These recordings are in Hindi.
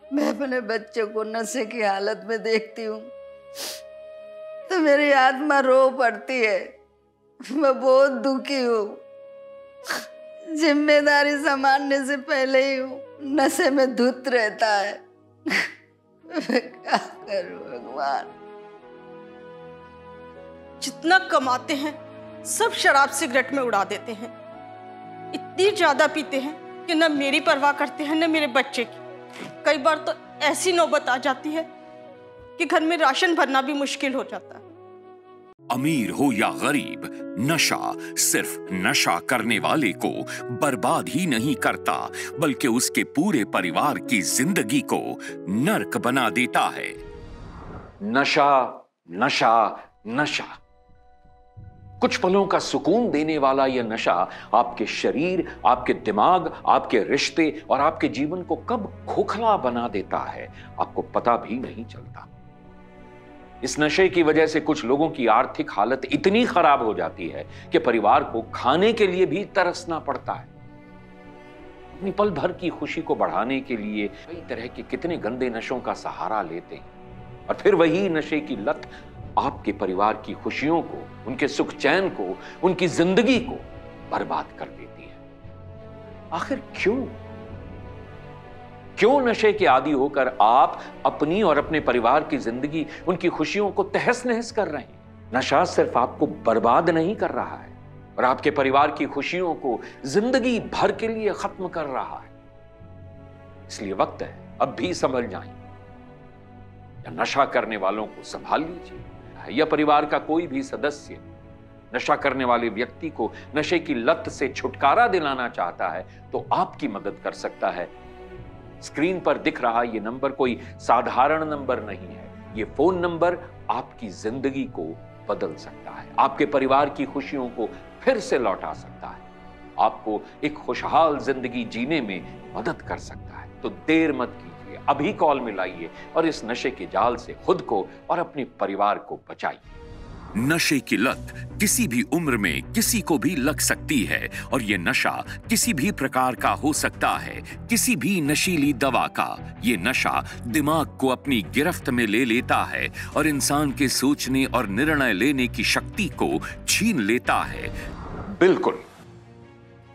मैं अपने बच्चे को नशे की हालत में देखती हूँ तो मेरी आत्मा रो पड़ती है। मैं बहुत दुखी हूँ। जिम्मेदारी संभालने से पहले ही नशे में धुत रहता है। मैं क्या करूं भगवान। जितना कमाते हैं सब शराब सिगरेट में उड़ा देते हैं। इतनी ज्यादा पीते हैं कि न मेरी परवाह करते हैं न मेरे बच्चे की। कई बार तो ऐसी नौबत आ जाती है कि घर में राशन भरना भी मुश्किल हो जाता है। अमीर हो या गरीब, नशा सिर्फ नशा करने वाले को बर्बाद ही नहीं करता बल्कि उसके पूरे परिवार की जिंदगी को नर्क बना देता है। नशा नशा नशा, कुछ पलों का सुकून देने वाला यह नशा आपके शरीर, आपके दिमाग, आपके रिश्ते और आपके जीवन को कब खोखला बना देता है आपको पता भी नहीं चलता। इस नशे की वजह से कुछ लोगों की आर्थिक हालत इतनी खराब हो जाती है कि परिवार को खाने के लिए भी तरसना पड़ता है। अपनी पल भर की खुशी को बढ़ाने के लिए कई तरह के कितने गंदे नशों का सहारा लेते हैं और फिर वही नशे की लत आपके परिवार की खुशियों को, उनके सुख चैन को, उनकी जिंदगी को बर्बाद कर देती है। आखिर क्यों नशे के आदी होकर आप अपनी और अपने परिवार की जिंदगी, उनकी खुशियों को तहस नहस कर रहे हैं? नशा सिर्फ आपको बर्बाद नहीं कर रहा है और आपके परिवार की खुशियों को जिंदगी भर के लिए खत्म कर रहा है। इसलिए वक्त है अब भी संभल जाएं। या नशा करने वालों को संभाल लीजिए, या परिवार का कोई भी सदस्य नशा करने वाले व्यक्ति को नशे की लत से छुटकारा दिलाना चाहता है तो आपकी मदद कर सकता है। स्क्रीन पर दिख रहा ये नंबर कोई साधारण नंबर नहीं है। ये फोन नंबर आपकी जिंदगी को बदल सकता है, आपके परिवार की खुशियों को फिर से लौटा सकता है, आपको एक खुशहाल जिंदगी जीने में मदद कर सकता है। तो देर मत कीजिए, अभी कॉल मिलाइए और इस नशे के जाल से खुद को और अपने परिवार को बचाइए। नशे की लत किसी भी उम्र में किसी को भी लग सकती है और ये नशा किसी भी प्रकार का हो सकता है, किसी भी नशीली दवा का। ये नशा दिमाग को अपनी गिरफ्त में ले लेता है और इंसान के सोचने और निर्णय लेने की शक्ति को छीन लेता है। बिल्कुल,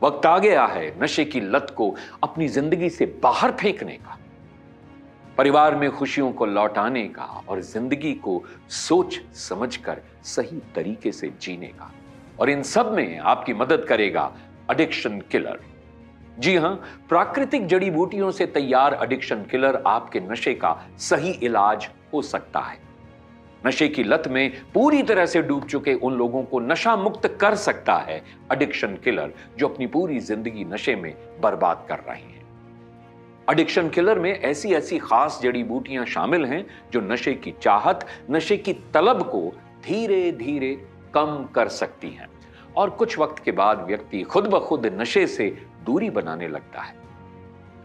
वक्त आ गया है नशे की लत को अपनी जिंदगी से बाहर फेंकने का, परिवार में खुशियों को लौटाने का और जिंदगी को सोच समझकर सही तरीके से जीने का। और इन सब में आपकी मदद करेगा एडिक्शन किलर। जी हां, प्राकृतिक जड़ी बूटियों से तैयार एडिक्शन किलर आपके नशे का सही इलाज हो सकता है। नशे की लत में पूरी तरह से डूब चुके उन लोगों को नशा मुक्त कर सकता है एडिक्शन किलर, जो अपनी पूरी जिंदगी नशे में बर्बाद कर रहे हैं। एडिक्शन किलर में ऐसी ऐसी खास जड़ी बूटियां शामिल हैं जो नशे की चाहत, नशे की तलब को धीरे धीरे कम कर सकती हैं और कुछ वक्त के बाद व्यक्ति खुद ब खुद नशे से दूरी बनाने लगता है।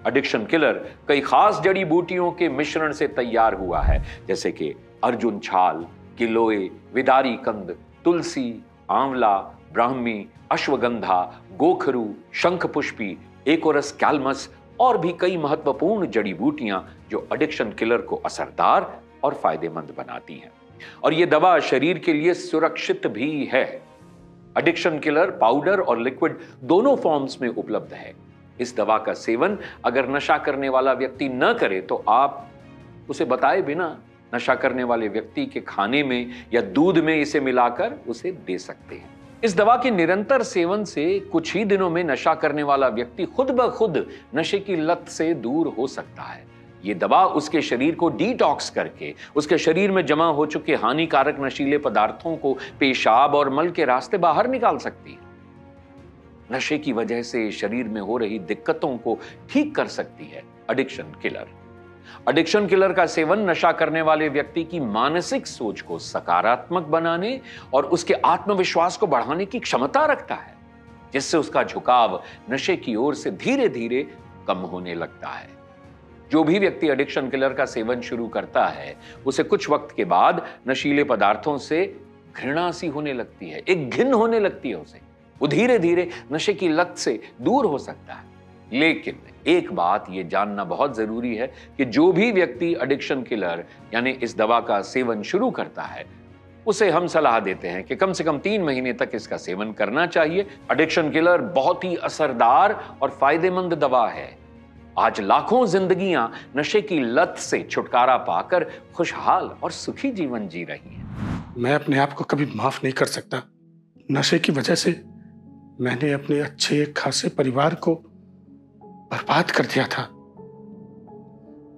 एडिक्शन किलर कई खास जड़ी बूटियों के मिश्रण से तैयार हुआ है, जैसे कि अर्जुन छाल, गिलोय, विदारी कंद, तुलसी, आंवला, ब्राह्मी, अश्वगंधा, गोखरू, शंखपुष्पी, एकोरस कैल्मस और भी कई महत्वपूर्ण जड़ी बूटियां जो एडिक्शन किलर को असरदार और फायदेमंद बनाती हैं। और यह दवा शरीर के लिए सुरक्षित भी है। एडिक्शन किलर पाउडर और लिक्विड दोनों फॉर्म्स में उपलब्ध है। इस दवा का सेवन अगर नशा करने वाला व्यक्ति न करे तो आप उसे बताए बिना नशा करने वाले व्यक्ति के खाने में या दूध में इसे मिलाकर उसे दे सकते हैं। इस दवा के निरंतर सेवन से कुछ ही दिनों में नशा करने वाला व्यक्ति खुद ब खुद नशे की लत से दूर हो सकता है। ये दवा उसके शरीर को डिटॉक्स करके उसके शरीर में जमा हो चुके हानिकारक नशीले पदार्थों को पेशाब और मल के रास्ते बाहर निकाल सकती है। नशे की वजह से शरीर में हो रही दिक्कतों को ठीक कर सकती है एडिक्शन किलर। एडिक्शन किलर का सेवन नशा करने वाले व्यक्ति की मानसिक सोच को सकारात्मक बनाने और उसके आत्मविश्वास को बढ़ाने की क्षमता रखता है, जिससे उसका झुकाव नशे की ओर से धीरे धीरे कम होने लगता है। जो भी व्यक्ति एडिक्शन किलर का सेवन शुरू करता है उसे कुछ वक्त के बाद नशीले पदार्थों से घृणा सी होने लगती है, एक घिन होने लगती है उसे। वो धीरे धीरे नशे की लत से दूर हो सकता है, लेकिन एक बात ये जानना बहुत जरूरी है कि जो भी व्यक्ति एडिक्शन किलर यानी इस दवा का सेवन शुरू करता है, उसे हम सलाह देते हैं कि कम से कम 3 महीने तक इसका सेवन करना चाहिए। एडिक्शन किलर बहुत ही असरदार और फायदेमंद दवा है। आज लाखों जिंदगियां नशे की लत से छुटकारा पाकर खुशहाल और सुखी जीवन जी रही हैं। मैं अपने आप को कभी माफ नहीं कर सकता। नशे की वजह से मैंने अपने अच्छे खासे परिवार को बर्बाद कर दिया था।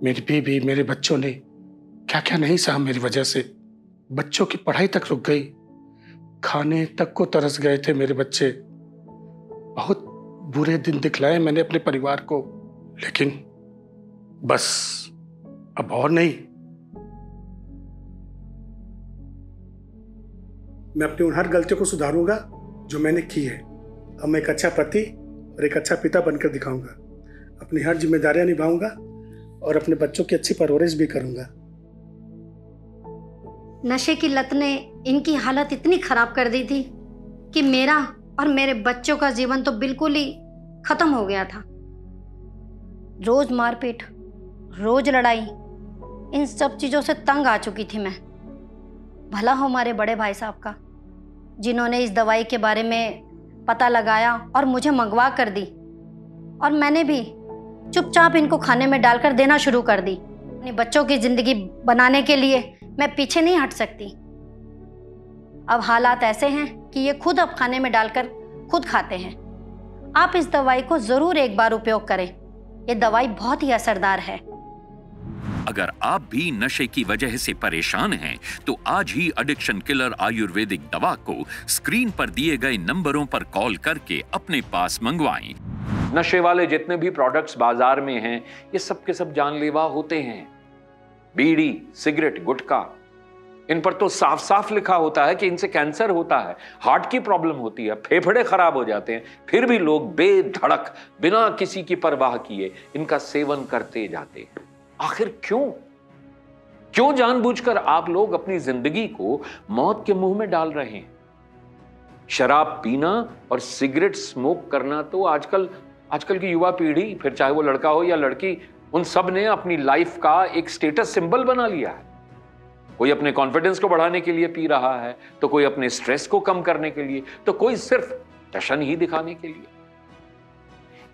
मेरी बीवी, मेरे बच्चों ने क्या क्या नहीं सहा मेरी वजह से। बच्चों की पढ़ाई तक रुक गई, खाने तक को तरस गए थे मेरे बच्चे। बहुत बुरे दिन दिखलाए मैंने अपने परिवार को, लेकिन बस अब और नहीं। मैं अपनी उन हर गलतियों को सुधारूंगा जो मैंने की है। अब मैं एक अच्छा पति और एक अच्छा पिता बनकर दिखाऊंगा। अपनी हर जिम्मेदारियां निभाऊंगा और अपने बच्चों की अच्छी परवरिश भी करूंगा। नशे की लत ने इनकी हालत इतनी खराब कर दी थी कि मेरा और मेरे बच्चों का जीवन तो बिल्कुल ही खत्म हो गया था। रोज मारपीट, रोज लड़ाई, इन सब चीजों से तंग आ चुकी थी मैं। भला हो हमारे बड़े भाई साहब का, जिन्होंने इस दवाई के बारे में पता लगाया और मुझे मंगवा कर दी, और मैंने भी चुपचाप इनको खाने में डालकर देना शुरू कर दी। अपने बच्चों की जिंदगी बनाने के लिए मैं पीछे नहीं हट सकती। अब हालात ऐसे हैं कि ये खुद अब खाने में डालकर खुद खाते हैं। आप इस दवाई को जरूर एक बार उपयोग करें। ये दवाई बहुत ही असरदार है। अगर आप भी नशे की वजह से परेशान हैं, तो आज ही एडिक्शन किलर आयुर्वेदिक दवा को स्क्रीन पर दिए गए नंबरों पर कॉल करके अपने पास मंगवाएं। नशे वाले जितने भी प्रोडक्ट्स बाजार में हैं, ये सब के सब जानलेवा होते हैं। बीड़ी, सिगरेट, गुटखा, इन पर तो साफ साफ लिखा होता है कि इनसे कैंसर होता है, हार्ट की प्रॉब्लम होती है, फेफड़े खराब हो जाते हैं। फिर भी लोग बेधड़क, बिना किसी की परवाह किए इनका सेवन करते जाते हैं। आखिर क्यों जानबूझकर आप लोग अपनी जिंदगी को मौत के मुंह में डाल रहे हैं? शराब पीना और सिगरेट स्मोक करना तो आजकल की युवा पीढ़ी, फिर चाहे वो लड़का हो या लड़की, उन सब ने अपनी लाइफ का एक स्टेटस सिंबल बना लिया है। कोई अपने कॉन्फिडेंस को बढ़ाने के लिए पी रहा है, तो कोई अपने स्ट्रेस को कम करने के लिए, तो कोई सिर्फ जश्न ही दिखाने के लिए।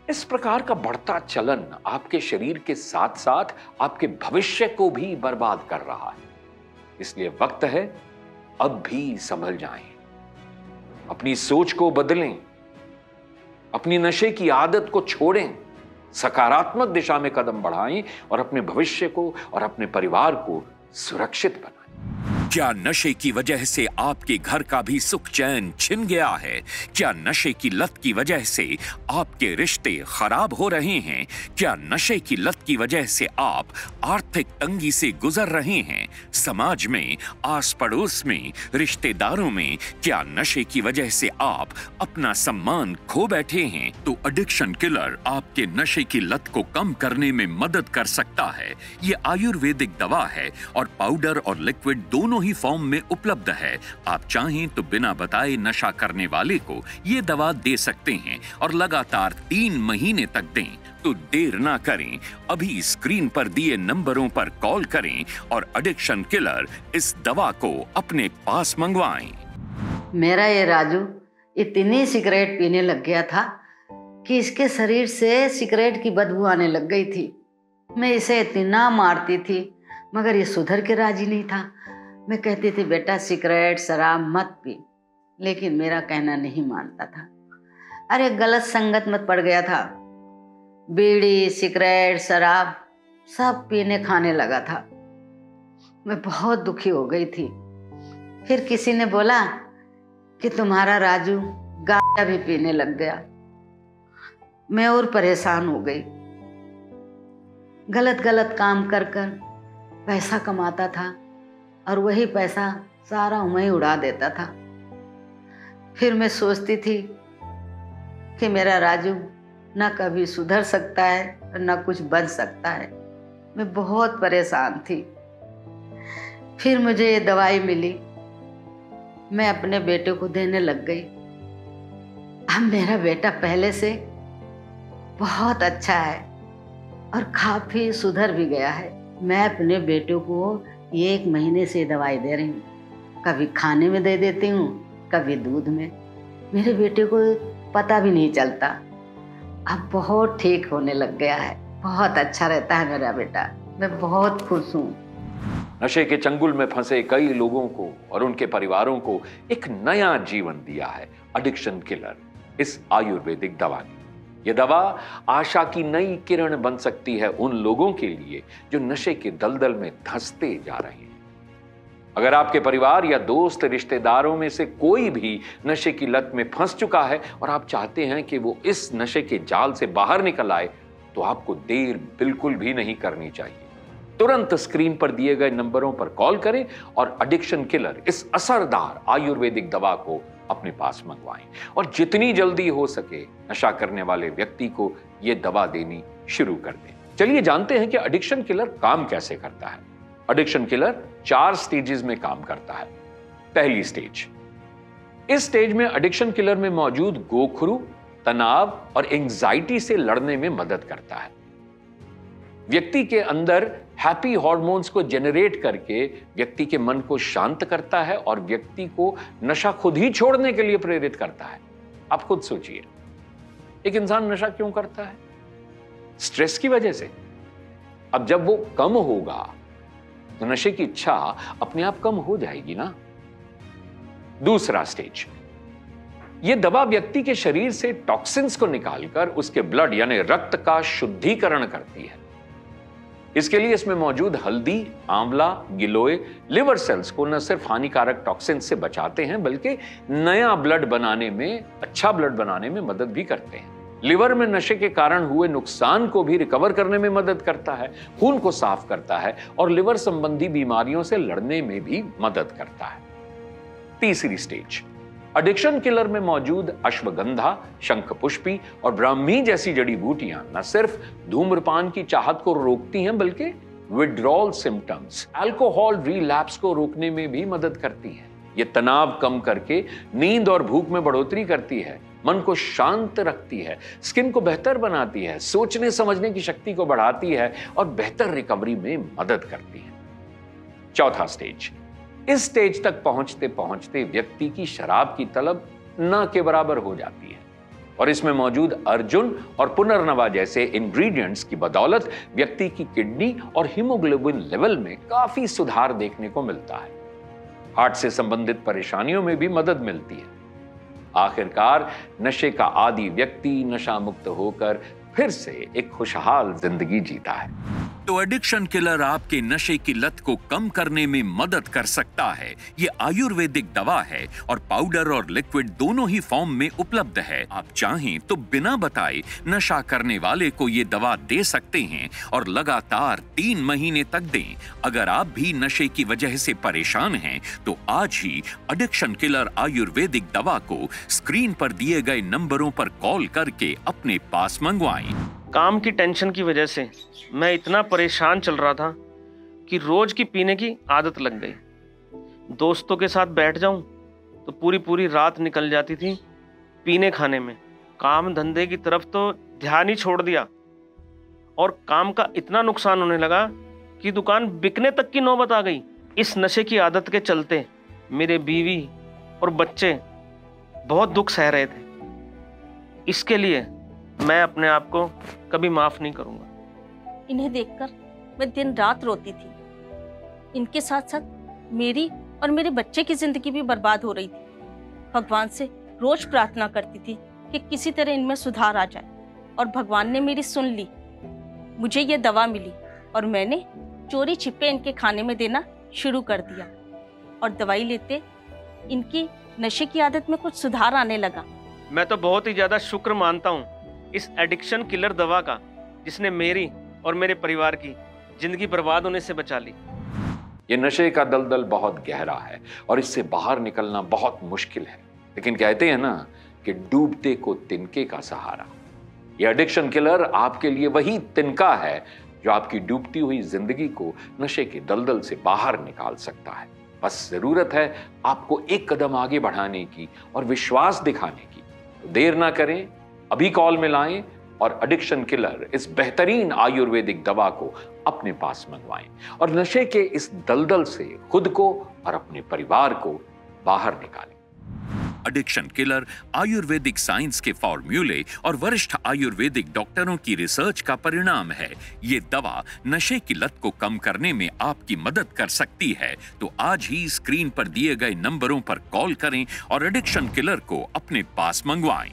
इस प्रकार का बढ़ता चलन आपके शरीर के साथ साथ आपके भविष्य को भी बर्बाद कर रहा है। इसलिए वक्त है अब भी संभल जाएं, अपनी सोच को बदलें, अपनी नशे की आदत को छोड़ें, सकारात्मक दिशा में कदम बढ़ाएं और अपने भविष्य को और अपने परिवार को सुरक्षित बनाएं। क्या नशे की वजह से आपके घर का भी सुख चैन छिन गया है? क्या नशे की लत की वजह से आपके रिश्ते खराब हो रहे हैं? क्या नशे की लत की वजह से आप आर्थिक तंगी से गुजर रहे हैं? समाज में, आस पड़ोस में, रिश्तेदारों में क्या नशे की वजह से आप अपना सम्मान खो बैठे हैं? तो एडिक्शन किलर आपके नशे की लत को कम करने में मदद कर सकता है। ये आयुर्वेदिक दवा है और पाउडर और लिक्विड दोनों ही फॉर्म में उपलब्ध है। आप चाहें तो बिना बताए नशा करने वाले को ये दवा दे सकते हैं और लगातार 3 महीने तक दें। तो देर ना करें, अभी स्क्रीन पर दिए नंबरों पर कॉल करें और एडिक्शन किलर इस दवा को अपने पास मंगवाएं। मेरा ये राजू इतनी सिगरेट पीने लग गया था कि इसके शरीर से सिगरेट की बदबू आने लग गई थी। मैं इसे इतना मारती थी, मगर ये सुधर के राजी नहीं था। मैं कहती थी बेटा सिगरेट शराब मत पी, लेकिन मेरा कहना नहीं मानता था। अरे गलत संगत में पड़ गया था। बीड़ी, सिगरेट, शराब सब पीने खाने लगा था। मैं बहुत दुखी हो गई थी। फिर किसी ने बोला कि तुम्हारा राजू गांजा भी पीने लग गया। मैं और परेशान हो गई। गलत गलत काम कर कर पैसा कमाता था और वही पैसा सारा मैं उड़ा देता था। फिर मैं सोचती थी कि मेरा राजू ना कभी सुधर सकता है और ना कुछ बन सकता है। मैं बहुत परेशान थी। फिर मुझे ये दवाई मिली, मैं अपने बेटे को देने लग गई। अब मेरा बेटा पहले से बहुत अच्छा है। और काफी सुधर भी गया है। मैं अपने बेटे को 1 महीने से दवाई दे रही हूँ, कभी खाने में दे देती हूँ, कभी दूध में। मेरे बेटे को पता भी नहीं चलता। अब बहुत ठीक होने लग गया है, बहुत अच्छा रहता है मेरा बेटा। मैं बहुत खुश हूँ। नशे के चंगुल में फंसे कई लोगों को और उनके परिवारों को एक नया जीवन दिया है एडिक्शन किलर, इस आयुर्वेदिक दवा ने। यह दवा आशा की नई किरण बन सकती है उन लोगों के लिए जो नशे के दलदल में धंसते जा रहे हैं। अगर आपके परिवार या दोस्त रिश्तेदारों में से कोई भी नशे की लत में फंस चुका है और आप चाहते हैं कि वो इस नशे के जाल से बाहर निकल आए, तो आपको देर बिल्कुल भी नहीं करनी चाहिए। तुरंत स्क्रीन पर दिए गए नंबरों पर कॉल करें और एडिक्शन किलर, इस असरदार आयुर्वेदिक दवा को अपने पास मंगवाएं और जितनी जल्दी हो सके नशा करने वाले व्यक्ति को यह दवा देनी शुरू कर दें। चलिए जानते हैं कि एडिक्शन किलर काम कैसे करता है। एडिक्शन किलर 4 स्टेजेस में काम करता है। पहली स्टेज, इस स्टेज में एडिक्शन किलर में मौजूद गोखरू तनाव और एंजाइटी से लड़ने में मदद करता है। व्यक्ति के अंदर हैप्पी हार्मोन्स को जनरेट करके व्यक्ति के मन को शांत करता है और व्यक्ति को नशा खुद ही छोड़ने के लिए प्रेरित करता है। आप खुद सोचिए, एक इंसान नशा क्यों करता है? स्ट्रेस की वजह से। अब जब वो कम होगा तो नशे की इच्छा अपने आप कम हो जाएगी ना। दूसरा स्टेज, यह दवा व्यक्ति के शरीर से टॉक्सिन्स को निकालकर उसके ब्लड यानी रक्त का शुद्धिकरण करती है। इसके लिए इसमें मौजूद हल्दी, आंवला, गिलोय लिवर सेल्स को न सिर्फ हानिकारक टॉक्सिन से बचाते हैं बल्कि नया ब्लड बनाने में, अच्छा ब्लड बनाने में मदद भी करते हैं। लिवर में नशे के कारण हुए नुकसान को भी रिकवर करने में मदद करता है, खून को साफ करता है और लिवर संबंधी बीमारियों से लड़ने में भी मदद करता है। तीसरी स्टेज, एडिक्शन किलर में मौजूद अश्वगंधा, शंखपुष्पी और ब्राह्मी जैसी जड़ी बूटियां न सिर्फ धूम्रपान की चाहत को रोकती हैं बल्कि विड्रॉल सिम्टम्स, अल्कोहल रिलैप्स को रोकने में भी मदद करती हैं। ये तनाव कम करके नींद और भूख में बढ़ोतरी करती है, मन को शांत रखती है, स्किन को बेहतर बनाती है, सोचने समझने की शक्ति को बढ़ाती है और बेहतर रिकवरी में मदद करती है। चौथा स्टेज, इस स्टेज तक पहुंचते पहुंचते व्यक्ति की शराब की तलब न के बराबर हो जाती है और इसमें मौजूद अर्जुन और पुनर्नवा जैसे इंग्रेडिएंट्स की बदौलत व्यक्ति की किडनी और हीमोग्लोबिन लेवल में काफी सुधार देखने को मिलता है। हार्ट से संबंधित परेशानियों में भी मदद मिलती है। आखिरकार नशे का आदी व्यक्ति नशा मुक्त होकर फिर से एक खुशहाल जिंदगी जीता है। तो एडिक्शन किलर आपके नशे की लत को कम करने में मदद कर सकता है। ये आयुर्वेदिक दवा है और पाउडर और लिक्विड दोनों ही फॉर्म में उपलब्ध है। आप चाहें तो बिना बताए नशा करने वाले को ये दवा दे सकते हैं और लगातार 3 महीने तक दें। अगर आप भी नशे की वजह से परेशान हैं तो आज ही एडिक्शन किलर आयुर्वेदिक दवा को स्क्रीन पर दिए गए नंबरों पर कॉल करके अपने पास मंगवाएं। काम की टेंशन की वजह से मैं इतना परेशान चल रहा था कि रोज की पीने की आदत लग गई। दोस्तों के साथ बैठ जाऊं तो पूरी पूरी रात निकल जाती थी पीने खाने में। काम धंधे की तरफ तो ध्यान ही छोड़ दिया और काम का इतना नुकसान होने लगा कि दुकान बिकने तक की नौबत आ गई। इस नशे की आदत के चलते मेरे बीवी और बच्चे बहुत दुख सह रहे थे। इसके लिए मैं अपने आप को कभी माफ नहीं करूंगा। इन्हें देखकर मैं दिन रात रोती थी। इनके साथ साथ मेरी और मेरे बच्चे की जिंदगी भी बर्बाद हो रही थी। भगवान से रोज प्रार्थना करती थी कि किसी तरह इनमें सुधार आ जाए और भगवान ने मेरी सुन ली। मुझे ये दवा मिली और मैंने चोरी छिपे इनके खाने में देना शुरू कर दिया और दवाई लेते इनकी नशे की आदत में कुछ सुधार आने लगा। मैं तो बहुत ही ज्यादा शुक्र मानता हूँ इस एडिक्शन किलर दवा का, जिसने मेरी और मेरे परिवार की जिंदगी बर्बाद होने से बचा ली। ये नशे का दलदल बहुत गहरा है और इससे बाहर निकलना बहुत मुश्किल है, लेकिन कहते हैं ना कि डूबते को तिनके का सहारा। ये एडिक्शन किलर आपके लिए वही तिनका है जो आपकी डूबती हुई जिंदगी को नशे के दलदल से बाहर निकाल सकता है। बस जरूरत है आपको एक कदम आगे बढ़ाने की और विश्वास दिखाने की। तो देर ना करें, अभी कॉल में लाएं और एडिक्शन किलर इस बेहतरीन आयुर्वेदिक दवा को अपने पास मंगवाएं और नशे के इस दलदल से खुद को और अपने परिवार को बाहर निकालें। एडिक्शन किलर आयुर्वेदिक साइंस के फॉर्मूले और वरिष्ठ आयुर्वेदिक डॉक्टरों की रिसर्च का परिणाम है। ये दवा नशे की लत को कम करने में आपकी मदद कर सकती है। तो आज ही स्क्रीन पर दिए गए नंबरों पर कॉल करें और एडिक्शन किलर को अपने पास मंगवाएं।